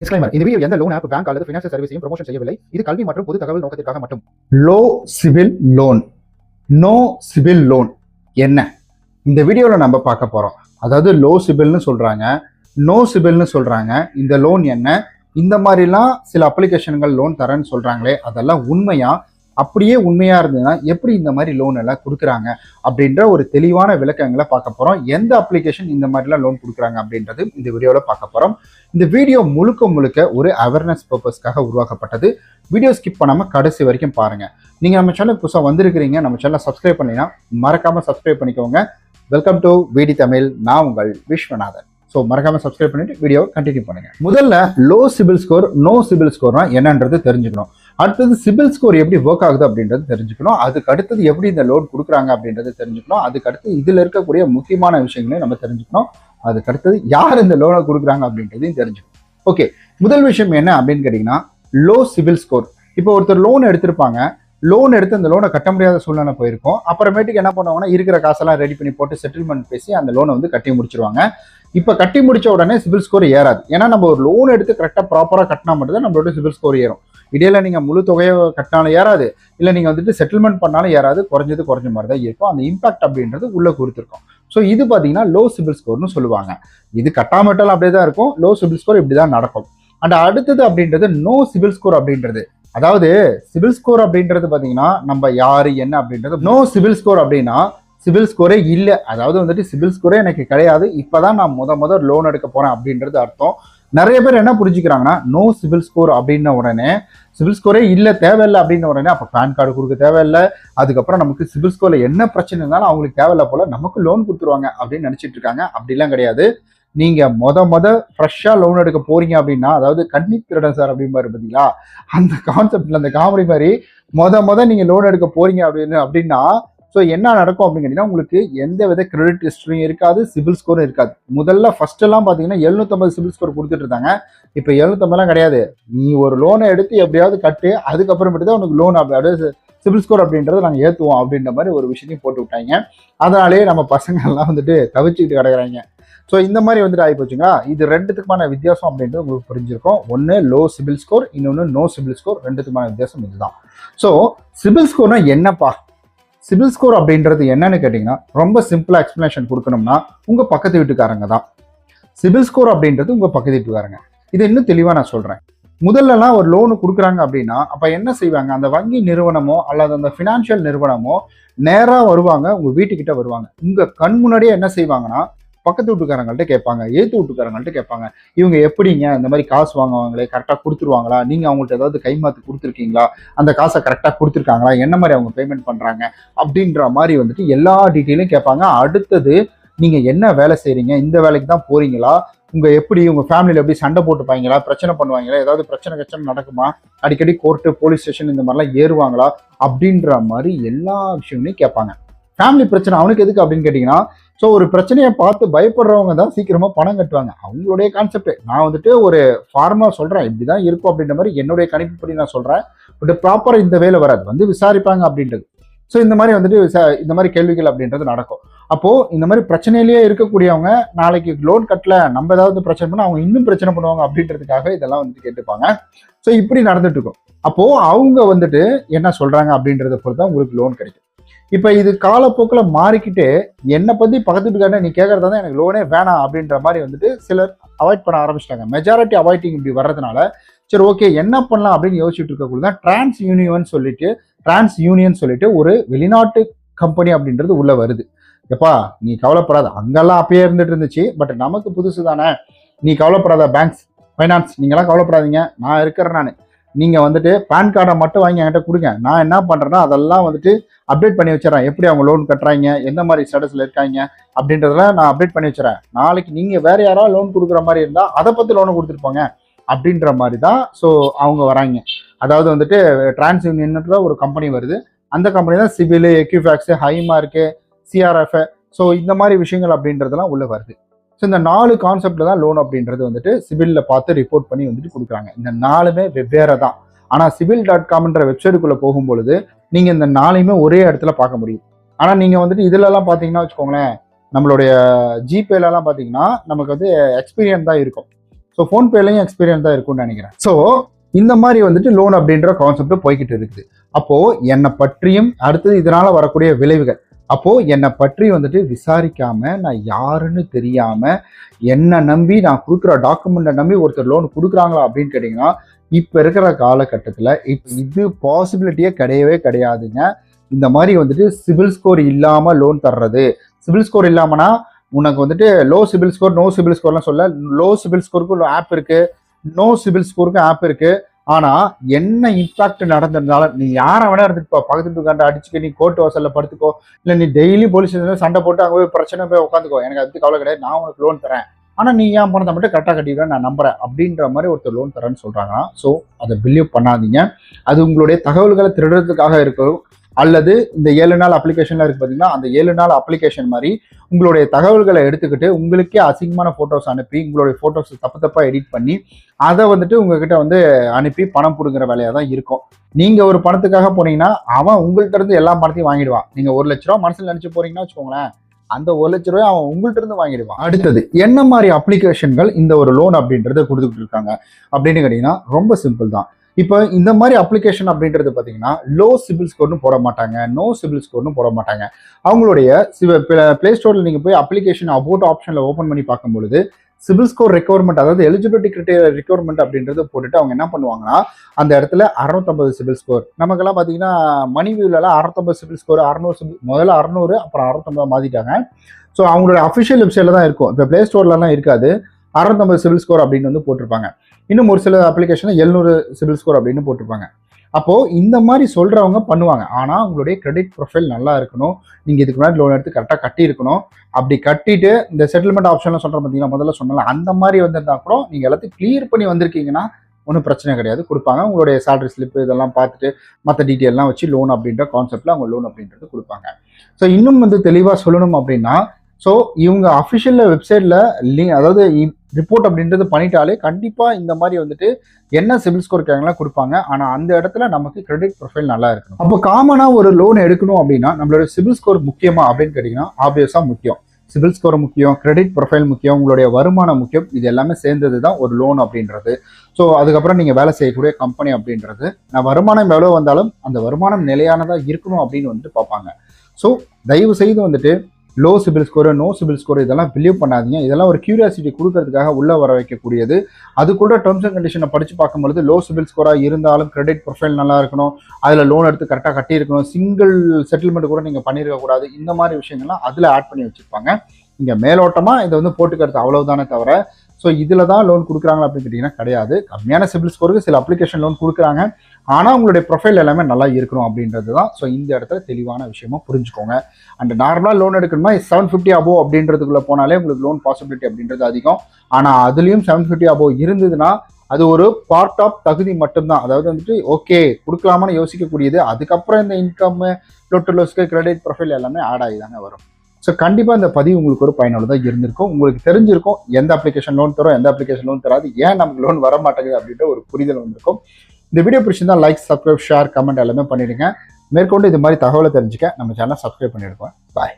Disclaimer. இந்த video எந்த loan app, bank அல்லது ஃபைனான்சியல் சர்வீஸையும் ப்ரமோஷன் செய்யவில்லை. இது கல்வி மற்றும் பொது தகவல் நோக்கத்திற்காக மட்டும். Low CIBIL loan, no CIBIL loan என்ன இந்த வீடியோவில் நம்ம பார்க்க போகிறோம். அதாவது லோ சிபில்னு சொல்கிறாங்க, நோ சிபில்னு சொல்கிறாங்க. இந்த லோன் என்ன, இந்த மாதிரிலாம் சில அப்ளிகேஷன்கள் லோன் தரேன்னு சொல்கிறாங்களே, அதெல்லாம் உண்மையா? அப்படியே உண்மையாக இருந்ததுன்னா எப்படி இந்த மாதிரி லோன் எல்லாம் கொடுக்குறாங்க அப்படின்ற ஒரு தெளிவான விளக்கங்களை பார்க்க போகிறோம். எந்த அப்ளிகேஷன் இந்த மாதிரிலாம் லோன் கொடுக்குறாங்க அப்படின்றது இந்த வீடியோவில் பார்க்க போகிறோம். இந்த வீடியோ முழுக்க ஒரு அவேர்னஸ் பர்பஸ்க்காக உருவாக்கப்பட்டது. வீடியோ ஸ்கிப் பண்ணாமல் கடைசி வரைக்கும் பாருங்கள். நீங்கள் நம்ம சேனல் புதுசாக வந்திருக்கிறீங்க, நம்ம சேனலை சப்ஸ்கிரைப் பண்ணினா மறக்காமல் சப்ஸ்கிரைப் பண்ணிக்கோங்க. வெல்கம் டு விடி தமிழ். நான் உங்கள் விஸ்வநாதன். ஸோ மறக்காம சப்ஸ்கிரைப் பண்ணிட்டு வீடியோவை கண்டினியூ பண்ணுங்க. முதல்ல low CIBIL score, no CIBIL ஸ்கோர்னா என்னன்றது தெரிஞ்சுக்கணும். அடுத்தது சிபில் ஸ்கோர் எப்படி ஒர்க் ஆகுது அப்படின்றது தெரிஞ்சுக்கணும். அதுக்கு அடுத்தது எப்படி இந்த லோன் கொடுக்குறாங்க அப்படின்றது தெரிஞ்சுக்கணும். அதுக்கு அடுத்து இதுல இருக்கக்கூடிய முக்கியமான விஷயங்களையும் நம்ம தெரிஞ்சுக்கணும். அதுக்கு அடுத்தது யார் இந்த லோனை கொடுக்குறாங்க அப்படின்றதையும் தெரிஞ்சுக்கணும். ஓகே, முதல் விஷயம் என்ன அப்படின்னு கேட்டீங்கன்னா லோ சிபில் ஸ்கோர். இப்போ ஒருத்தர் லோன் எடுத்திருப்பாங்க, லோன் எடுத்து அந்த லோனை கட்ட முடியாத சூழ்நிலை போயிருக்கும். அப்புறமேட்டுக்கு என்ன பண்ணுவாங்கன்னா இருக்கிற காசெல்லாம் ரெடி பண்ணி போட்டு செட்டில்மெண்ட் பேசி அந்த லோனை வந்து கட்டி முடிச்சிருவாங்க. இப்போ கட்டி முடிச்ச உடனே சிபில் ஸ்கோர் ஏறாது. ஏன்னா நம்ம ஒரு லோன் எடுத்து கரெக்டாக ப்ராப்பராக கட்டினா மட்டும் தான் நம்மளோட சிபில் ஸ்கோர் ஏறும். இடையில நீங்க முழு தொகையை கட்டினாலும் ஏறாது, இல்லை நீங்க வந்துட்டு செட்டில்மெண்ட் பண்ணாலும் ஏறாது. குறைஞ்ச மாதிரி தான் இருக்கும். அந்த இம்பாக்ட் அப்படின்றது உள்ள கொடுத்துருக்கும். ஸோ இது பார்த்தீங்கன்னா லோ சிபில் ஸ்கோர்னு சொல்லுவாங்க. இது கட்டாமட்டாலும் அப்படியே தான் இருக்கும். லோ சிபில் ஸ்கோர் இப்படி தான் நடக்கும். அண்ட் அடுத்தது அப்படின்றது நோ சிபில் ஸ்கோர் அப்படின்றது. அதாவது சிபில் ஸ்கோர் அப்படின்றது பார்த்தீங்கன்னா நம்ம யாரு என்ன அப்படின்றது. நோ சிபில் ஸ்கோர் அப்படின்னா சிபில் ஸ்கோரே இல்லை, அதாவது வந்துட்டு சிபில் ஸ்கோரே எனக்கு கிடையாது, இப்போதான் நான் முத லோன் எடுக்க போறேன் அப்படின்றது அர்த்தம். நிறைய பேர் என்ன புரிஞ்சுக்கிறாங்கன்னா நோ சிபில் ஸ்கோர் அப்படின்ன உடனே சிபில் ஸ்கோரே இல்லை, தேவையில்லை அப்படின்ன உடனே அப்போ பேன் கார்டு கொடுக்க தேவையில்லை, அதுக்கப்புறம் நமக்கு சிபில் ஸ்கோர்ல என்ன பிரச்சனை இருந்தாலும் அவங்களுக்கு தேவையில்லை போல நமக்கு லோன் கொடுத்துருவாங்க அப்படின்னு நினைச்சிட்டு இருக்காங்க. அப்படிலாம் கிடையாது. நீங்க முத ஃப்ரெஷ்ஷா லோன் எடுக்க போறீங்க அப்படின்னா, அதாவது கண்ணி திருடன் சார் அப்படிம்பாரு பார்த்தீங்களா, அந்த கான்செப்ட்ல அந்த காமெடி மாதிரி முத நீங்க லோன் எடுக்க போறீங்க அப்படின்னா ஸோ என்ன நடக்கும் அப்படின்னு கேட்டீங்கன்னா உங்களுக்கு எந்த வித கிரெடிட் ஹிஸ்டரியும் இருக்காது, சிபில் ஸ்கோரும் இருக்காது. முதல்ல ஃபர்ஸ்ட் எல்லாம் பார்த்தீங்கன்னா 750 சிபில் ஸ்கோர் கொடுத்துட்டு இருந்தாங்க. இப்போ 750 கிடையாது. நீ ஒரு லோனை எடுத்து எப்படியாவது கட்டு, அதுக்கப்புறமேட்டு தான் உனக்கு லோன் அப்படியே சிபில் ஸ்கோர் அப்படின்றத நாங்கள் ஏற்றுவோம் அப்படின்ற மாதிரி ஒரு விஷயத்தையும் போட்டு விட்டாங்க. அதனாலேயே நம்ம பசங்கள்லாம் வந்துட்டு தவிச்சுக்கிட்டு கிடக்குறாங்க. ஸோ இந்த மாதிரி வந்துட்டு ஆகி போச்சுங்களா. இது ரெண்டுத்துக்குமான வித்தியாசம் அப்படின்றது உங்களுக்கு புரிஞ்சிருக்கும். ஒன்று லோ சிபில் ஸ்கோர், இன்னொன்று நோ சிபில் ஸ்கோர். ரெண்டுத்துக்குமான வித்தியாசம் இதுதான். ஸோ சிபில் ஸ்கோர்னா என்னப்பா? சிபில் ஸ்கோர் அப்படின்றது என்னன்னு கேட்டிங்கன்னா ரொம்ப சிம்பிளா எக்ஸ்பிளனேஷன் கொடுக்கணும்னா உங்கள் பக்கத்து வீட்டுக்காரங்க தான் சிபில் ஸ்கோர் அப்படின்றது. உங்கள் பக்கத்து வீட்டுக்காரங்க. இதை இன்னும் தெளிவாக நான் சொல்கிறேன். முதல்லலாம் ஒரு லோனு கொடுக்குறாங்க அப்படின்னா அப்போ என்ன செய்வாங்க, அந்த வங்கி நிறுவனமோ அல்லது அந்த ஃபினான்ஷியல் நிறுவனமோ நேராக வருவாங்க, உங்கள் வீட்டுக்கிட்ட வருவாங்க. உங்கள் கண் முன்னாடியே என்ன செய்வாங்கன்னா பக்கத்து வீட்டுக்காரங்கள்ட்ட கேட்பாங்க, ஏத்து வீட்டுக்காரங்கள்ட்ட கேட்பாங்க, இவங்க எப்படிங்க இந்த மாதிரி காசு வாங்குவாங்களே கரெக்டாக கொடுத்துருவாங்களா, நீங்கள் அவங்கள்ட்ட ஏதாவது கைமாத்து கொடுத்துருக்கீங்களா, அந்த காசை கரெக்டாக கொடுத்துருக்காங்களா, என்ன மாதிரி அவங்க பேமெண்ட் பண்ணுறாங்க அப்படின்ற மாதிரி வந்துட்டு எல்லா டீட்டெயிலும் கேட்பாங்க. அடுத்தது நீங்கள் என்ன வேலை செய்கிறீங்க, இந்த வேலைக்கு தான் போகிறீங்களா, எப்படி உங்கள் ஃபேமிலியில் எப்படி சண்டை போட்டுப்பாங்களா, பிரச்சனை பண்ணுவாங்களா, ஏதாவது பிரச்சனை நடக்குமா, அடிக்கடி கோர்ட்டு போலீஸ் ஸ்டேஷன் இந்த மாதிரிலாம் ஏறுவாங்களா அப்படின்ற மாதிரி எல்லா விஷயங்களையும் கேட்பாங்க. ஃபேமிலி பிரச்சனை அவனுக்கு எதுக்கு அப்படின்னு கேட்டிங்கன்னா, ஸோ ஒரு பிரச்சனையை பார்த்து பயப்படுறவங்க தான் சீக்கிரமாக பணம் கட்டுவாங்க. அவங்களுடைய கான்செப்ட். நான் வந்துட்டு ஒரு ஃபார்மாக சொல்கிறேன், இப்படி தான் இருக்கும் அப்படின்ற மாதிரி என்னுடைய கணிப்புப்படி நான் சொல்கிறேன். பட் ப்ராப்பராக இந்த வேலை வராது, வந்து விசாரிப்பாங்க அப்படின்றது. ஸோ இந்த மாதிரி வந்துட்டு இந்த மாதிரி கேள்விகள் அப்படின்றது நடக்கும். அப்போது இந்த மாதிரி பிரச்சனையிலேயே இருக்கக்கூடியவங்க நாளைக்கு லோன் கட்டல, நம்ம ஏதாவது பிரச்சனை பண்ணால் அவங்க இன்னும் பிரச்சனை பண்ணுவாங்க அப்படின்றதுக்காக இதெல்லாம் வந்துட்டு கேட்டுப்பாங்க. ஸோ இப்படி நடந்துட்டு இருக்கும். அப்போது அவங்க வந்துட்டு என்ன சொல்கிறாங்க அப்படின்றத பொறுத்து தான் உங்களுக்கு லோன் கிடைக்கும். இப்போ இது காலப்போக்கில் மாறிக்கிட்டு என்னை பற்றி பக்கத்து வீட்டுக்காரனே நீ கேட்கறதா தான் எனக்கு லோனே வேணாம் அப்படின்ற மாதிரி வந்துட்டு சிலர் அவாய்ட் பண்ண ஆரம்பிச்சிட்டாங்க. மெஜாரிட்டி அவாய்டிங் இப்படி வர்றதுனால சரி ஓகே என்ன பண்ணலாம் அப்படின்னு யோசிச்சுட்டு இருக்கக்குள்ள தான் டிரான்ஸ் யூனியன் சொல்லிட்டு ஒரு வெளிநாட்டு கம்பெனி அப்படின்றது உள்ள வருது. எப்பா நீ கவலைப்படாத, அங்கெல்லாம் அப்பயே இருந்துட்டு இருந்துச்சு, பட் நமக்கு புதுசு தானே, நீ கவலைப்படாத, பேங்க்ஸ் ஃபைனான்ஸ் நீங்களாம் கவலைப்படாதீங்க, நான் இருக்கிறேன். நீங்கள் வந்துட்டு பேன் கார்டை மட்டும் வாங்கி என்கிட்ட கொடுங்க, நான் என்ன பண்ணுறேன்னா அதெல்லாம் வந்துட்டு அப்டேட் பண்ணி வச்சுறேன், எப்படி அவங்க லோன் கட்டுறாங்க, எந்த மாதிரி ஸ்டேட்டஸில் இருக்காங்க அப்படின்றதெல்லாம் நான் அப்டேட் பண்ணி வச்சுறேன். நாளைக்கு நீங்கள் வேறு யாராவது லோன் கொடுக்குற மாதிரி இருந்தால் அதை பற்றி லோனை கொடுத்துருப்பாங்க அப்படின்ற மாதிரி தான் ஸோ அவங்க வராங்க. அதாவது வந்துட்டு டிரான்ஸ் யூனியன்ற ஒரு கம்பெனி வருது. அந்த கம்பெனி தான் சிபில், எக்யூஃபேக்ஸ், ஹைமார்க்கு, சிஆர்எஃப், ஸோ இந்த மாதிரி விஷயங்கள் அப்படின்றதெல்லாம் உள்ளே வருது. ஸோ இந்த 4 கான்செப்ட்ல தான் லோன் அப்படின்றது வந்துட்டு சிபில்ல பார்த்து ரிப்போர்ட் பண்ணி வந்துட்டு கொடுக்குறாங்க. இந்த 4மே வெவ்வேறு தான். ஆனால் cibil.comன்ற வெப்சைட்டுக்குள்ளே போகும்பொழுது நீங்கள் இந்த 4யுமே ஒரே இடத்துல பார்க்க முடியும். ஆனால் நீங்கள் வந்துட்டு இதுலலாம் பார்த்தீங்கன்னா வச்சுக்கோங்களேன், நம்மளுடைய ஜிபேலலாம் பார்த்தீங்கன்னா நமக்கு வந்து எக்ஸ்பீரியன்ஸ் தான் இருக்கும். ஸோ ஃபோன்பேலையும் எக்ஸ்பீரியன்ஸ் தான் இருக்கும்னு நினைக்கிறேன். ஸோ இந்த மாதிரி வந்துட்டு லோன் அப்படின்ற கான்செப்ட் போய்கிட்டு இருக்குது. அப்போ என்னை பற்றியும் அடுத்தது இதனால வரக்கூடிய விளைவுகள், அப்போ என்னை பற்றி வந்துட்டு விசாரிக்காம நான் யாருன்னு தெரியாம என்னை நம்பி நான் கொடுக்குற டாக்குமெண்ட்டை நம்பி ஒருத்தர் லோன் கொடுக்குறாங்களா அப்படின்னு கேட்டிங்கன்னா இப்போ இருக்கிற காலகட்டத்தில் இது பாசிபிலிட்டியே கிடையவே கிடையாதுங்க. இந்த மாதிரி வந்துட்டு சிபில் ஸ்கோர் இல்லாமல் லோன் தர்றது, சிபில் ஸ்கோர் இல்லாமனா உனக்கு வந்துட்டு low CIBIL score no CIBIL ஸ்கோர்லாம் சொல்ல, லோ சிபில் ஸ்கோருக்கு ஆப் இருக்கு, நோ சிபில் ஸ்கோருக்கு ஆப் இருக்கு. ஆனா என்ன இம்பாக்ட் நடந்திருந்தாலும் நீ யாரை வேணா இருந்துட்டு பக்கத்து உட்காந்து அடிச்சுக்க, நீ கோர்ட் வாசல்ல படுத்துக்கோ, இல்லை நீ டெய்லி போலீஸ் ஸ்டேஷன்ல சண்டை போட்டு அங்கே போய் பிரச்சனை போய் உட்காந்துக்கோ, எனக்கு அது கவலை கிடையாது, நான் உனக்கு லோன் தரேன், ஆனா நீ ஏன் பணத்தை மட்டும் கரெக்டாக கட்டிடுவேன் நான் நம்புறேன் அப்படின்ற மாதிரி ஒருத்தர் லோன் தரேன்னு சொல்றாங்கன்னா ஸோ அதை பிலீவ் பண்ணாதீங்க. அது உங்களுடைய தகவல்களை திருடுறதுக்காக இருக்கும், அல்லது இந்த 7 நாள் அப்ளிகேஷன்ல இருக்கு பார்த்தீங்கன்னா அந்த 7 நாள் அப்ளிகேஷன் மாதிரி உங்களுடைய தகவல்களை எடுத்துக்கிட்டு உங்களுக்கே அசிங்கமான ஃபோட்டோஸ் அனுப்பி உங்களுடைய ஃபோட்டோஸ் தப்பா எடிட் பண்ணி அதை வந்துட்டு உங்ககிட்ட வந்து அனுப்பி பணம் கொடுக்குற வேலையாக தான் இருக்கும். நீங்க ஒரு பணத்துக்காக போனீங்கன்னா அவன் உங்கள்கிட்ட இருந்து எல்லா பணத்தையும் வாங்கிடுவான். நீங்க 1 லட்ச ரூபா மனசுல நினைச்சு போறீங்கன்னா வச்சுக்கோங்களேன், அந்த 1 லட்ச ரூபாய் அவன் உங்கள்கிட்ட இருந்து வாங்கிடுவான். அடுத்தது என்ன மாதிரி அப்ளிகேஷன்கள் இந்த ஒரு லோன் அப்படின்றத கொடுத்துட்டு இருக்காங்க அப்படின்னு கேட்டீங்கன்னா ரொம்ப சிம்பிள் தான். இப்போ இந்த மாதிரி அப்ளிகேஷன் அப்படின்றது பார்த்தீங்கன்னா லோ சிபில் ஸ்கோர்னு போட மாட்டாங்க, நோ சிபில் ஸ்கோர்னு போட மாட்டாங்க. அவங்களுடைய பிளே ஸ்டோரில் நீங்கள் போய் அப்ளிகேஷன் அபவுட் ஆப்ஷனில் ஓப்பன் பண்ணி பார்க்கும்பொழுது சிபில் ஸ்கோர் ரெக்யர்மெண்ட், அதாவது எலிஜிபிலிட்டி கிரைட்டீரியா ரெக்யர்மெண்ட் அப்படின்றத போட்டுட்டு அவங்க என்ன பண்ணுவாங்கன்னா அந்த இடத்துல 650 சிபில் ஸ்கோர், நமக்கெல்லாம் பார்த்தீங்கன்னா மணி வியூலலாம் 650 சிபில் ஸ்கோர், 600 சிபில், முதல்ல 600 அப்புறம் 650 மாற்றிட்டாங்க. ஸோ அவங்களோட அஃபிஷியல் வெப்சைட்டில் தான் இருக்கும், இப்போ பிளே ஸ்டோர்லலாம் இருக்காது. 650 சிபில் ஸ்கோர் அப்படின்னு வந்து போட்டிருப்பாங்க. இன்னும் ஒரு சில அப்ளிகேஷனில் 700 சிபில் ஸ்கோர் அப்படின்னு போட்டிருப்பாங்க. அப்போது இந்த மாதிரி சொல்கிறவங்க பண்ணுவாங்க. ஆனால் உங்களுடைய கிரெடிட் ப்ரொஃபைல் நல்லா இருக்கணும், நீங்கள் இதுக்கு முன்னாடி லோன் எடுத்து கரெக்டாக கட்டியிருக்கணும். அப்படி கட்டிட்டு இந்த செட்டில்மெண்ட் ஆப்ஷன்லாம் சொல்கிறேன் பார்த்தீங்கன்னா முதல்ல சொன்னால அந்த மாதிரி வந்திருந்தா கூட நீங்கள் எல்லாத்தையும் கிளியர் பண்ணி வந்திருக்கீங்கன்னா ஒன்றும் பிரச்சனை கிடையாது, கொடுப்பாங்க. உங்களுடைய சேலரி ஸ்லிப் இதெல்லாம் பார்த்துட்டு மற்ற டீட்டெயிலாம் வச்சு லோன் அப்படின்ற கான்செப்டில் அவங்க லோன் அப்படின்றது கொடுப்பாங்க. ஸோ இன்னும் வந்து தெளிவாக சொல்லணும் அப்படின்னா ஸோ இவங்க அஃபிஷியல் வெப்சைட்டில் அதாவது ரிப்போர்ட் அப்படின்றது பண்ணிட்டாலே கண்டிப்பாக இந்த மாதிரி வந்துட்டு என்ன சிபில் ஸ்கோர் கேங்கெல்லாம் கொடுப்பாங்க. ஆனால் அந்த இடத்துல நமக்கு கிரெடிட் ப்ரொஃபைல் நல்லா இருக்கணும். அப்போ காமனாக ஒரு லோன் எடுக்கணும் அப்படின்னா நம்மளோட சிபில் ஸ்கோர் முக்கியமா அப்படின்னு கேட்டிங்கன்னா ஆப்வியஸாக முக்கியம். சிபில் ஸ்கோர் முக்கியம், கிரெடிட் ப்ரொஃபைல் முக்கியம், உங்களுடைய வருமானம் முக்கியம். இது எல்லாமே சேர்ந்தது தான் ஒரு லோன் அப்படின்றது. ஸோ அதுக்கப்புறம் நீங்கள் வேலை செய்யக்கூடிய கம்பெனி அப்படின்றது நான் வருமானம் எவ்வளோ வந்தாலும் அந்த வருமானம் நிலையானதாக இருக்கணும் அப்படின்னு வந்துட்டு பார்ப்பாங்க. ஸோ தயவு செய்து வந்துட்டு low CIBIL score no CIBIL score இதெல்லாம் பிலீவ் பண்ணாதீங்க. இதெல்லாம் ஒரு கியூரியாசிட்டி கொடுக்கறதுக்காக உள்ளே வர வைக்கக்கூடியது. அது கூட டேர்ம்ஸ் அண்ட் கண்டிஷனை படித்து பார்க்கும்பொழுது லோ சிபில் ஸ்கோராக இருந்தாலும் கிரெடிட் ப்ரொஃபைல் நல்லா இருக்கணும், அதில் லோன் எடுத்து கரெக்டாக கட்டியிருக்கணும், சிங்கிள் செட்டில்மெண்ட் கூட நீங்கள் பண்ணியிருக்கக்கூடாது, இந்த மாதிரி விஷயங்கள்லாம் அதில் ஆட் பண்ணி வச்சுருப்பாங்க. இங்கே மேலோட்டமாக இதை வந்து போட்டுக்கிறது அவ்வளவுதானே தவிர ஸோ இதில் தான் லோன் கொடுக்குறாங்களா அப்படின்னு கேட்டிங்கன்னா கிடையாது. கம்மியான சிபில் ஸ்கோருக்கு சில அப்ளிகேஷன் லோன் கொடுக்குறாங்க, ஆனால் உங்களுடைய ப்ரொஃபைல் எல்லாமே நல்லா இருக்கணும் அப்படின்றது தான். ஸோ இந்த இடத்துல தெளிவான விஷயமா புரிஞ்சுக்கோங்க. அண்ட் நார்மலாக லோன் எடுக்கணுமா 750 அபோவ் அப்படின்றதுக்குள்ளே போனாலே உங்களுக்கு லோன் பாசிபிலிட்டி அப்படின்றது அதிகம். ஆனால் அதுலேயும் 750 அபோவ் இருந்ததுன்னா அது ஒரு பார்ட் ஆஃப் தகுதி மட்டும்தான். அதாவது வந்துட்டு ஓகே கொடுக்கலாமான்னு யோசிக்கக்கூடியது. அதுக்கப்புறம் இந்த இன்கம் லோஸ்க்கு கிரெடிட் ப்ரொஃபைல் எல்லாமே ஆட் ஆகி தாங்க வரும். ஸோ கண்டிப்பாக இந்த பதிவு உங்களுக்கு ஒரு பயனுள்ளதாக இருந்திருக்கும். உங்களுக்கு தெரிஞ்சிருக்கும் எந்த அப்ளிகேஷன் லோன் தரும், எந்த அப்ளிகேஷன் லோன் தராது, ஏன் நமக்கு லோன் வர மாட்டேங்குது அப்படின்ற ஒரு புரிதல் வந்திருக்கும். இந்த வீடியோ பிடிச்சிருந்தா லைக், சப்ஸ்கிரைப், ஷேர், கமெண்ட் எல்லாமே பண்ணிடுங்க. மேற்கொண்டு இது மாதிரி தகவலை தெரிஞ்சுக்க நம்ம சேனலை சப்ஸ்கிரைப் பண்ணிடுவோம். பாய்.